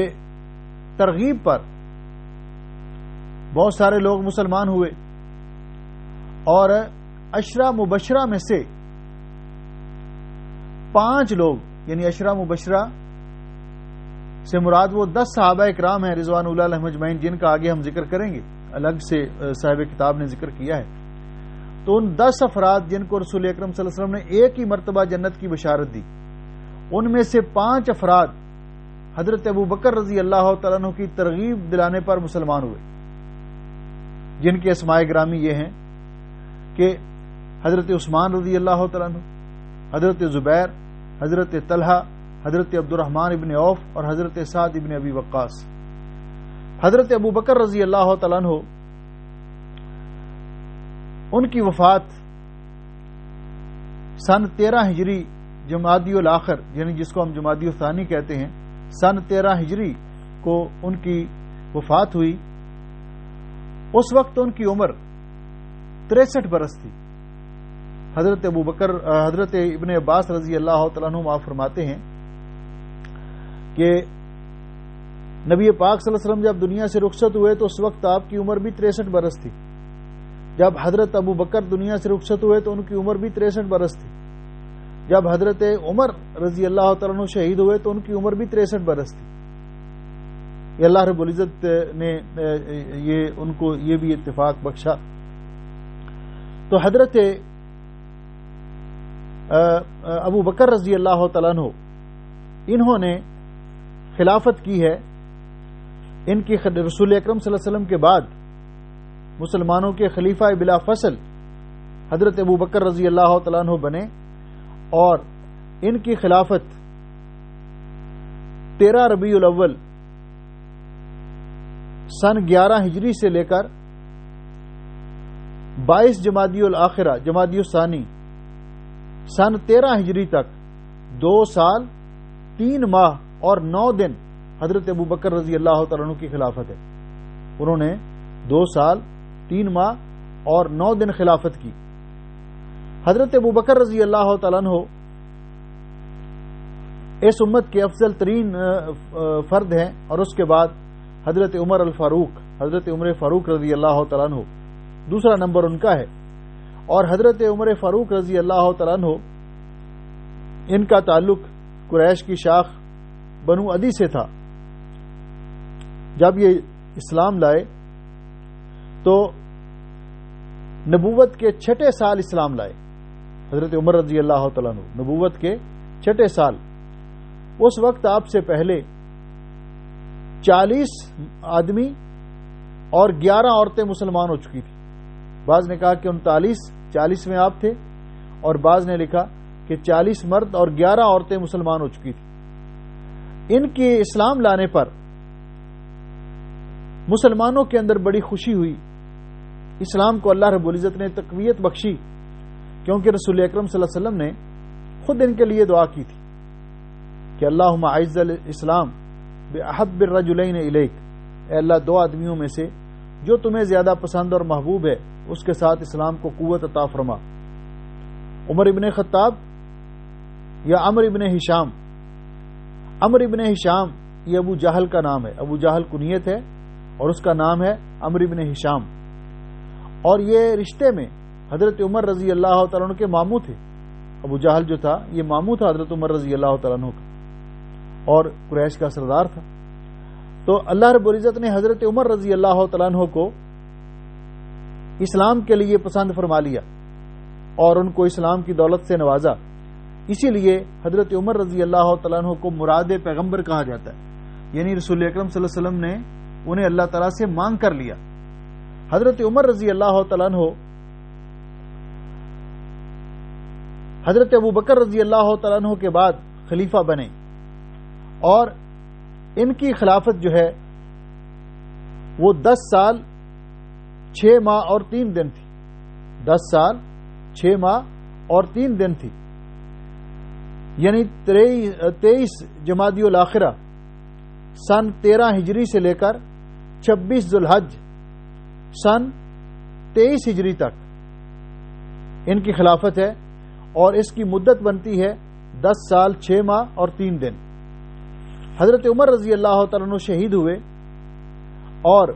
Speaker 1: ترغیب پر بہت سارے لوگ مسلمان ہوئے، اور عشرہ مبشرہ میں سے 5 لوگ، یعنی عشرہ مبشرہ سے مراد وہ 10 صحابہ اکرام ہیں رضوان اللہ علیہم اجمعین، جن کا آگے ہم ذکر کریں گے، الگ سے صاحب کتاب نے ذکر کیا ہے. تو ان 10 افراد جن کو رسول اکرم صلی اللہ علیہ وسلم نے ایک ہی مرتبہ جنت کی بشارت دی، ان میں سے 5 افراد حضرت ابو بکر رضی اللہ تعالیٰ عنہ کی ترغیب دلانے پر مسلمان ہوئے، جن کے اسماء گرامی یہ ہیں کہ حضرت عثمان رضی اللہ تعالیٰ عنہ، حضرت زبیر، حضرت طلحہ، حضرت عبد الرحمن ابن عوف، اور حضرت سعد ابن ابی وقاص. حضرت ابو بکر رضی اللہ تعالیٰ عنہ ان کی وفات سن 13 ہجری جمادی الاخر یعنی جس کو ہم جمادی الثانی کہتے ہیں، سن 13 ہجری کو ان کی وفات ہوئی۔ اس وقت ان کی عمر 63 برس تھی۔ حضرت ابن عباس رضی اللہ تعالیٰ عنہ فرماتے ہیں کہ نبی پاک صلی اللہ علیہ وسلم جب دنیا سے رخصت ہوئے تو اس وقت آپ کی عمر بھی 63 برس تھی۔ جب حضرت ابو بکر دنیا سے رخصت ہوئے تو ان کی عمر بھی 63 برس تھی۔ جب حضرت عمر رضی اللہ تعالیٰ عنہ شہید ہوئے تو ان کی عمر بھی 63 برس تھی۔ یہ اللہ رب العزت نے ان کو یہ بھی اتفاق بخشا۔ تو حضرت ابو بکر رضی اللہ تعالیٰ عنہ انہوں نے خلافت کی ہے۔ ان کی رسول اکرم صلی اللہ علیہ وسلم کے بعد مسلمانوں کے خلیفہ بلا فصل حضرت ابو بکر رضی اللہ تعالیٰ عنہ بنے، اور ان کی خلافت 13 ربیع الاول سن 11 ہجری سے لے کر 22 جمادی الاخرہ جمادی الثانی سن 13 ہجری تک 2 سال 3 ماہ اور 9 دن حضرت ابو بکر رضی اللہ تعالیٰ عنہ کی خلافت ہے۔ انہوں نے 2 سال 3 ماہ اور 9 دن خلافت کی۔ حضرت ابو بکر رضی اللہ تعالیٰ عنہ اس امت کے افضل ترین فرد ہیں، اور اس کے بعد حضرت عمر فاروق رضی اللہ تعالیٰ عنہ دوسرا نمبر ان کا ہے۔ اور حضرت عمر فاروق رضی اللہ تعالیٰ عنہ ان کا تعلق قریش کی شاخ بنو عدی سے تھا۔ جب یہ اسلام لائے تو نبوت کے 6 سال اسلام لائے۔ حضرت عمر رضی اللہ تعالیٰ عنہ نبوت کے 6 سال، اس وقت آپ سے پہلے 40 آدمی اور 11 عورتیں مسلمان ہو چکی تھی۔ بعض نے کہا کہ 40 میں آپ تھے، اور بعض نے لکھا کہ 40 مرد اور 11 عورتیں مسلمان ہو چکی تھی۔ ان کے اسلام لانے پر مسلمانوں کے اندر بڑی خوشی ہوئی۔ اسلام کو اللہ رب العزت نے تقویت بخشی، کیونکہ رسول اکرم صلی اللہ علیہ وسلم نے خود ان کے لیے دعا کی تھی کہ اللہم اعز الاسلام باحب الرجلین الیک، اے اللہ 2 آدمیوں میں سے جو تمہیں زیادہ پسند اور محبوب ہے اس کے ساتھ اسلام کو قوت عطا فرما، عمر ابن خطاب یا عمرو ابن ہشام۔ عمرو ابن ہشام یہ ابو جہل کا نام ہے، ابو جہل کنیت ہے اور اس کا نام ہے عمرو ابن ہشام، اور یہ رشتے میں حضرت عمر رضی اللہ تعالیٰ عنہ کے ماموں تھے۔ ابو جہل جو تھا یہ ماموں تھا حضرت عمر رضی اللہ تعالیٰ عنہ کا، اور قریش کا سردار تھا۔ تو اللہ رب العزت نے حضرت عمر رضی اللہ تعالیٰ عنہ کو اسلام کے لیے پسند فرما لیا اور ان کو اسلام کی دولت سے نوازا۔ اسی لیے حضرت عمر رضی اللہ تعالیٰ عنہ کو مراد پیغمبر کہا جاتا ہے، یعنی رسول اکرم صلی اللہ علیہ وسلم نے انہیں اللہ تعالیٰ سے مانگ کر لیا۔ حضرت عمر رضی اللہ تعالیٰ عنہ حضرت ابو بکر رضی اللہ تعالیٰ عنہ کے بعد خلیفہ بنے، اور ان کی خلافت جو ہے وہ 10 سال 6 ماہ اور 3 دن تھی۔ 10 سال 6 ماہ اور 3 دن تھی، یعنی 23 جمادی الاخرہ سن 13 ہجری سے لے کر 26 ذوالحج سن 23 ہجری تک ان کی خلافت ہے، اور اس کی مدت بنتی ہے 10 سال 6 ماہ اور 3 دن۔ حضرت عمر رضی اللہ تعالیٰ عنہ شہید ہوئے، اور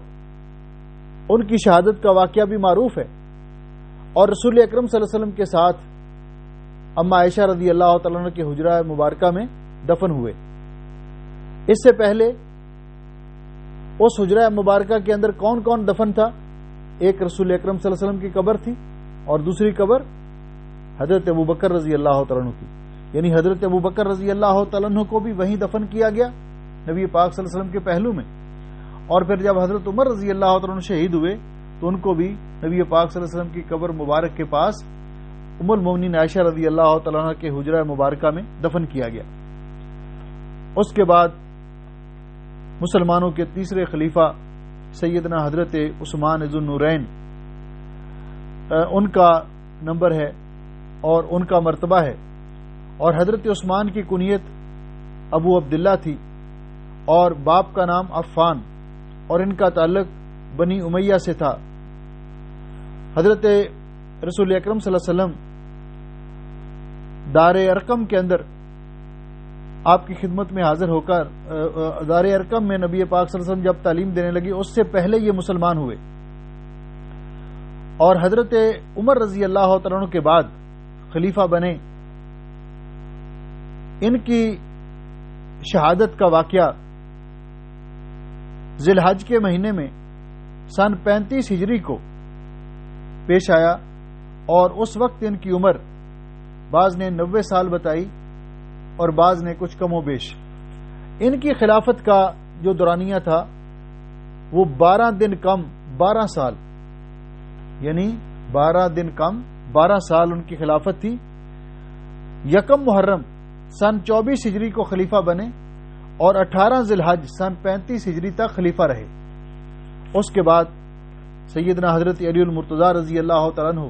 Speaker 1: ان کی شہادت کا واقعہ بھی معروف ہے، اور رسول اکرم صلی اللہ علیہ وسلم کے ساتھ اما عائشہ رضی اللہ تعالیٰ عنہ کے حجرہ مبارکہ میں دفن ہوئے۔ اس سے پہلے اس حجرہ مبارکہ کے اندر کون کون دفن تھا؟ ایک رسول اکرم صلی اللہ علیہ وسلم کی قبر تھی، اور دوسری قبر حضرت ابو بکر رضی اللہ تعالیٰ عنہ کی، یعنی حضرت ابو بکر رضی اللہ تعالیٰ عنہ کو بھی وہیں دفن کیا گیا نبی پاک صلی اللہ علیہ وسلم کے پہلو میں، اور پھر جب حضرت عمر رضی اللہ تعالیٰ عنہ شہید ہوئے تو ان کو بھی نبی پاک صلی اللہ علیہ وسلم کی قبر مبارک کے پاس ام المومنین عائشہ رضی اللہ تعالیٰ عنہ کے حجرہ مبارکہ میں دفن کیا گیا۔ اس کے بعد مسلمانوں کے تیسرے خلیفہ سیدنا حضرت عثمان ذو النورین ان کا نمبر ہے، اور ان کا مرتبہ ہے، اور حضرت عثمان کی کنیت ابو عبداللہ تھی اور باپ کا نام عفان، اور ان کا تعلق بنی امیہ سے تھا۔ حضرت رسول اکرم صلی اللہ علیہ وسلم دار ارقم کے اندر آپ کی خدمت میں حاضر ہو کر دار ارقم میں نبی پاک صلی اللہ علیہ وسلم جب تعلیم دینے لگے اس سے پہلے یہ مسلمان ہوئے، اور حضرت عمر رضی اللہ تعالیٰ عنہ کے بعد خلیفہ بنے۔ ان کی شہادت کا واقعہ ذی الحج کے مہینے میں سن 35 ہجری کو پیش آیا، اور اس وقت ان کی عمر بعض نے 90 سال بتائی اور بعض نے کچھ کم و بیش۔ ان کی خلافت کا جو دورانیہ تھا وہ 12 دن کم 12 سال، یعنی 12 دن کم 12 سال ان کی خلافت تھی۔ یکم محرم سن 24 ہجری کو خلیفہ بنے اور 18 ذی الحج سن 35 ہجری تک خلیفہ رہے۔ اس کے بعد سیدنا حضرت علی المرتضیٰ رضی اللہ تعالیٰ عنہ،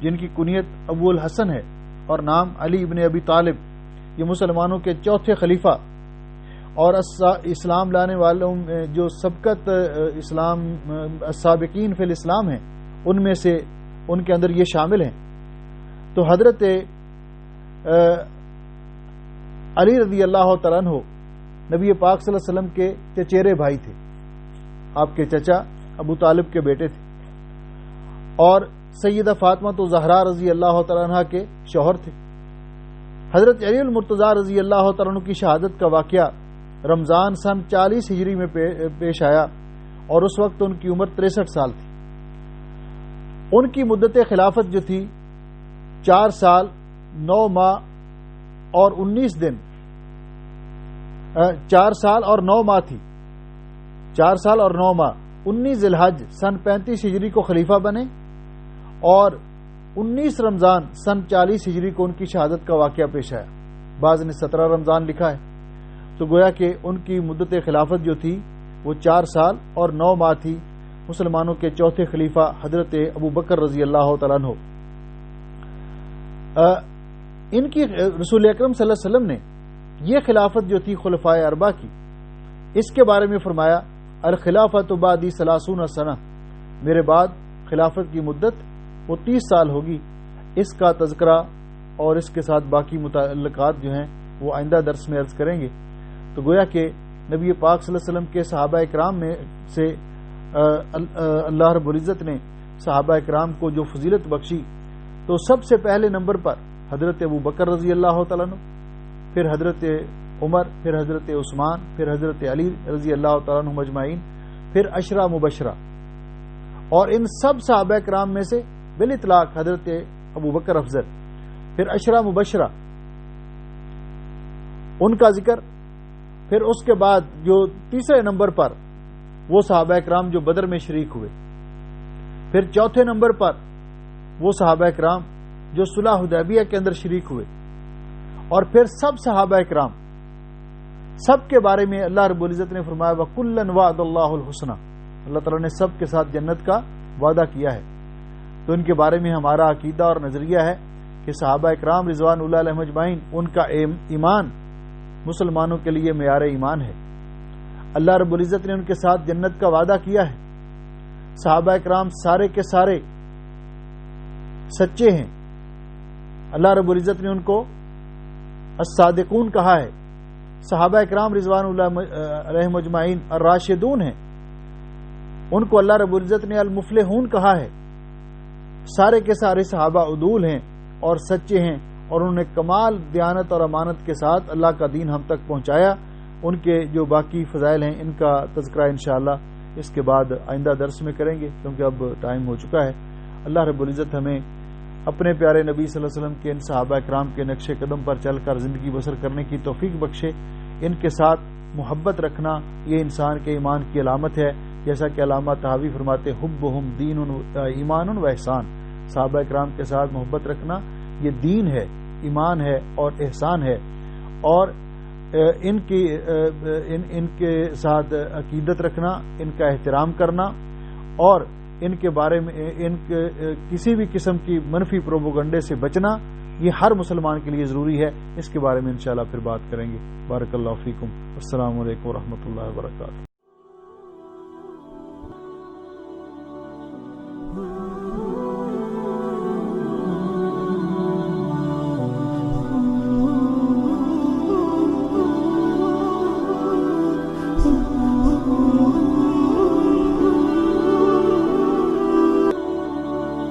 Speaker 1: جن کی کنیت ابو الحسن ہے اور نام علی ابن ابی طالب، یہ مسلمانوں کے چوتھے خلیفہ اور اسلام لانے والوں میں جو سبقت اسلام السابقین فی الاسلام ہیں ان میں سے ان کے اندر یہ شامل ہیں۔ تو حضرت علی رضی اللہ تعالیٰ عنہ نبی پاک صلی اللہ علیہ وسلم کے چچیرے بھائی تھے، آپ کے چچا ابو طالب کے بیٹے تھے، اور سیدہ فاطمہ تو زہرا رضی اللہ تعالیٰ عنہ کے شوہر تھے۔ حضرت علی المرتضیٰ رضی اللہ تعالیٰ عنہ کی شہادت کا واقعہ رمضان سن 40 ہجری میں پیش آیا، اور اس وقت ان کی عمر 63 سال تھی۔ ان کی مدت خلافت جو تھی 4 سال 9 ماہ اور 19 دن 4 سال اور 9 ماہ تھی، 4 سال اور 9 ماہ 19 ذی الحج سن 35 ہجری کو خلیفہ بنے، اور 19 رمضان سن 40 ہجری کو ان کی شہادت کا واقعہ پیش آیا۔ بعض نے 17 رمضان لکھا ہے، تو گویا کہ ان کی مدت خلافت جو تھی وہ 4 سال اور 9 ماہ تھی۔ مسلمانوں کے چوتھے خلیفہ حضرت ابو بکر رضی اللہ تعالیٰ عنہ، ان کی رسول اکرم صلی اللہ علیہ وسلم نے یہ خلافت جو تھی خلفائے اربعہ کی، اس کے بارے میں فرمایا الخلافۃ بعدی 30 سنہ، میرے بعد خلافت کی مدت وہ 30 سال ہوگی۔ اس کا تذکرہ اور اس کے ساتھ باقی متعلقات جو ہیں وہ آئندہ درس میں عرض کریں گے۔ تو گویا کہ نبی پاک صلی اللہ علیہ وسلم کے صحابہ اکرام میں سے اللہ رب العزت نے صحابہ اکرام کو جو فضیلت بخشی، تو سب سے پہلے نمبر پر حضرت ابو بکر رضی اللہ تعالیٰ عنہ، پھر حضرت عمر، پھر حضرت عثمان، پھر حضرت علی رضی اللہ تعالیٰ عنہ مجمعین، پھر عشرہ مبشرہ، اور ان سب صحابہ کرام میں سے بالاطلاق حضرت ابو بکر افضل، پھر عشرہ مبشرہ ان کا ذکر، پھر اس کے بعد جو تیسرے نمبر پر وہ صحابہ کرام جو بدر میں شریک ہوئے، پھر چوتھے نمبر پر وہ صحابہ کرام جو صلح حدیبیہ کے اندر شریک ہوئے، اور پھر سب صحابہ کرام سب کے بارے میں اللہ رب العزت نے فرمایا وَكُلًّا وَعَدَ اللَّهُ الْحُسْنَى، اللہ تعالیٰ نے سب کے ساتھ جنت کا وعدہ کیا ہے۔ تو ان کے بارے میں ہمارا عقیدہ اور نظریہ ہے کہ صحابہ اکرام رضوان اللہ علیہم اجمعین، ان کا ایمان مسلمانوں کے لیے معیار ایمان ہے۔ اللہ رب العزت نے ان کے ساتھ جنت کا وعدہ کیا ہے۔ صحابہ اکرام سارے کے سارے سچے ہیں، اللہ رب العزت نے ان کو الصادقون کہا ہے۔ صحابہ اکرام رضوان اللہ علیہم اجمعین الراشدون ہیں، ان کو اللہ رب العزت نے المفلحون کہا ہے۔ سارے کے سارے صحابہ عدول ہیں اور سچے ہیں، اور انہوں نے کمال دیانت اور امانت کے ساتھ اللہ کا دین ہم تک پہنچایا۔ ان کے جو باقی فضائل ہیں ان کا تذکرہ انشاءاللہ اس کے بعد آئندہ درس میں کریں گے، کیونکہ اب ٹائم ہو چکا ہے۔ اللہ رب العزت ہمیں اپنے پیارے نبی صلی اللہ علیہ وسلم کے ان صحابہ اکرام کے نقش قدم پر چل کر زندگی بسر کرنے کی توفیق بخشے۔ ان کے ساتھ محبت رکھنا یہ انسان کے ایمان کی علامت ہے، جیسا کہ علامہ طحاوی فرماتے حبہم دین ایمان و احسان، صحابہ اکرام کے ساتھ محبت رکھنا یہ دین ہے، ایمان ہے اور احسان ہے، اور ان کے ساتھ عقیدت رکھنا، ان کا احترام کرنا، اور ان کے بارے میں کسی بھی قسم کی منفی پروپیگنڈے سے بچنا یہ ہر مسلمان کے لیے ضروری ہے. اس کے بارے میں انشاءاللہ پھر بات کریں گے. بارک اللہ فیکم. السلام علیکم ورحمۃ اللہ وبرکاتہ.